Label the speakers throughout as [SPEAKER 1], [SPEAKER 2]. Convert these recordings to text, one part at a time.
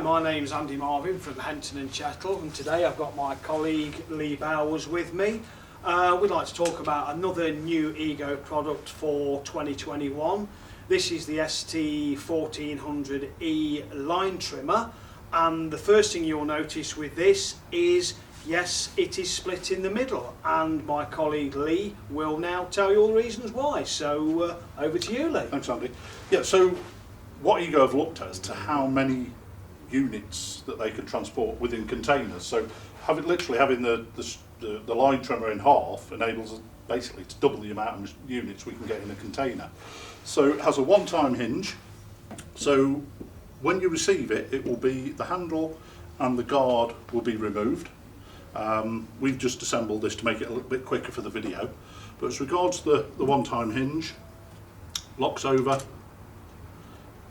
[SPEAKER 1] my name's Andy Marvin from Henton and Chettle, and today I've got my colleague Lee Bowers with me. We'd like to talk about another new Ego product for 2021. This is the ST1400E line trimmer, and the first thing you'll notice with this is, yes, it is split in the middle, and my colleague Lee will now tell you all the reasons why. So over to you, Lee.
[SPEAKER 2] Thanks, Andy. Yeah, so what Ego have looked at is to how many units that they can transport within containers. So literally having the line trimmer in half enables us basically to double the amount of units we can get in a container. So it has a one-time hinge. So when you receive it, it will be the handle and the guard will be removed. We've just assembled this to make it a little bit quicker for the video. But as regards the one-time hinge, locks over.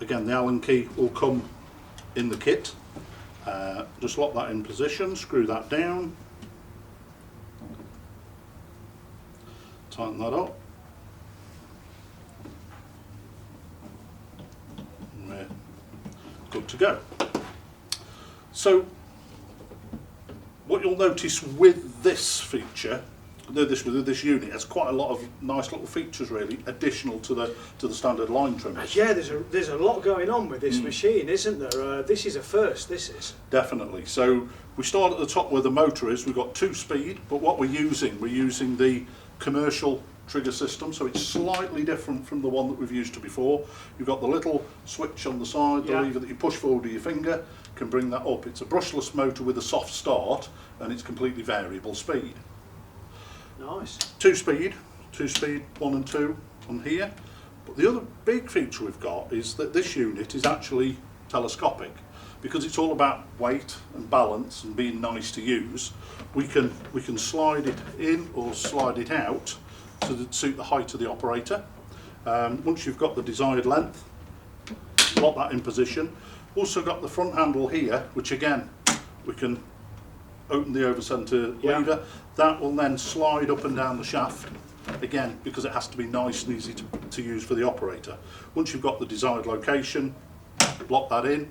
[SPEAKER 2] Again, the Allen key will come in the kit. Just lock that in position, screw that down, tighten that up, and we're good to go. So what you'll notice with this feature, with this unit, has quite a lot of nice little features really, additional to the standard line trimmers.
[SPEAKER 1] Yeah, there's a lot going on with this machine, isn't there? This is a first. This is
[SPEAKER 2] definitely. So we start at the top where the motor is. We've got 2-speed, but what we're using the commercial trigger system, so it's slightly different from the one that we've used before. You've got the little switch on the side, the lever that you push forward with your finger can bring that up. It's a brushless motor with a soft start, and it's completely variable speed.
[SPEAKER 1] Nice.
[SPEAKER 2] 2-speed, 1 and 2 on here. But the other big feature we've got is that this unit is actually telescopic. Because it's all about weight and balance and being nice to use, we can slide it in or slide it out to suit the height of the operator. Once you've got the desired length, lock that in position. Also got the front handle here, which again we can open the over centre lever. That will then slide up and down the shaft, again because it has to be nice and easy to use for the operator. Once you've got the desired location, lock that in.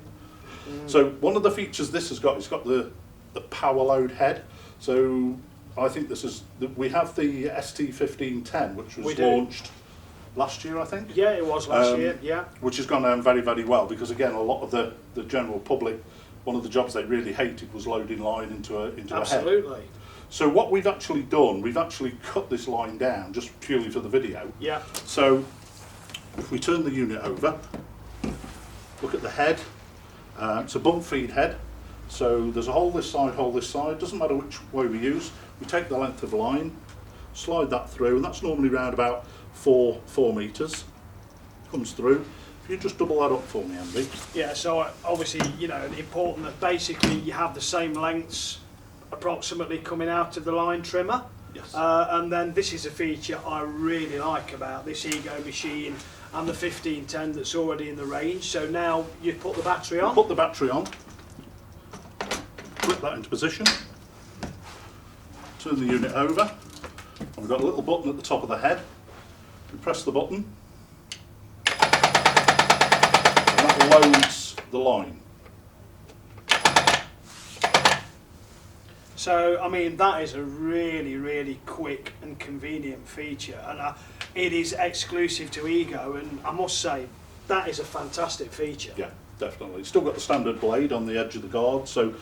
[SPEAKER 2] So one of the features this has got, it's got the Powerload head. So I think we have the ST1510, which was launched last year, I think.
[SPEAKER 1] Yeah, it was last year, yeah.
[SPEAKER 2] Which has gone down very, very well, because again, a lot of the general public, one of the jobs they really hated was loading line into a head.
[SPEAKER 1] Absolutely.
[SPEAKER 2] So what we've actually done, we've actually cut this line down just purely for the video.
[SPEAKER 1] Yeah.
[SPEAKER 2] So if we turn the unit over, look at the head. It's a bump feed head. So there's a hole this side, doesn't matter which way we use. We take the length of line, slide that through, and that's normally around about 4 metres. Comes through. If you just double that up for me, Andy.
[SPEAKER 1] Yeah, so obviously, you know, important that basically you have the same lengths approximately coming out of the line trimmer.
[SPEAKER 2] Yes.
[SPEAKER 1] And then this is a feature I really like about this Ego machine and the 1510 that's already in the range. So now you put the battery on.
[SPEAKER 2] Put the battery on. Flip that into position. Turn the unit over. And we've got a little button at the top of the head. We press the button. And that loads the line.
[SPEAKER 1] So, I mean, that is a really, really quick and convenient feature, and it is exclusive to Ego, and I must say, that is a fantastic feature.
[SPEAKER 2] Yeah, definitely. It's still got the standard blade on the edge of the guard, so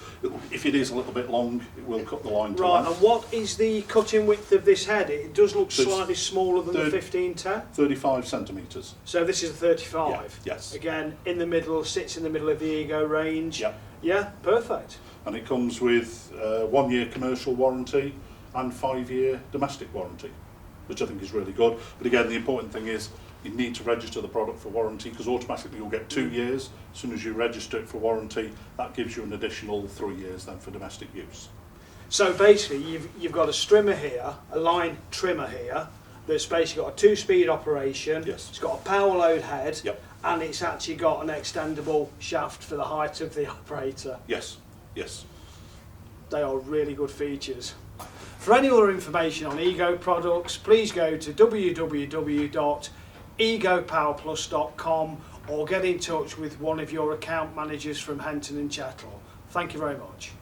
[SPEAKER 2] if it is a little bit long, it will cut the line to
[SPEAKER 1] Right,
[SPEAKER 2] length.
[SPEAKER 1] and what is the cutting width of this head? It does look slightly smaller than the 1510.
[SPEAKER 2] 35 centimetres.
[SPEAKER 1] So this is a 35?
[SPEAKER 2] Yeah, yes.
[SPEAKER 1] Again, in the middle, sits in the middle of the Ego range.
[SPEAKER 2] Yeah.
[SPEAKER 1] Yeah, perfect.
[SPEAKER 2] And it comes with 1-year commercial warranty and 5-year domestic warranty, which I think is really good. But again, the important thing is you need to register the product for warranty, because automatically you'll get 2 years. As soon as you register it for warranty, that gives you an additional 3 years then for domestic use.
[SPEAKER 1] So basically, you've got a trimmer here, a line trimmer here, that's basically got a 2-speed operation.
[SPEAKER 2] Yes.
[SPEAKER 1] It's got a Powerload head.
[SPEAKER 2] Yep.
[SPEAKER 1] And it's actually got an extendable shaft for the height of the operator.
[SPEAKER 2] Yes, yes.
[SPEAKER 1] They are really good features. For any other information on Ego products, please go to www.egopowerplus.com or get in touch with one of your account managers from Henton and Chettle. Thank you very much.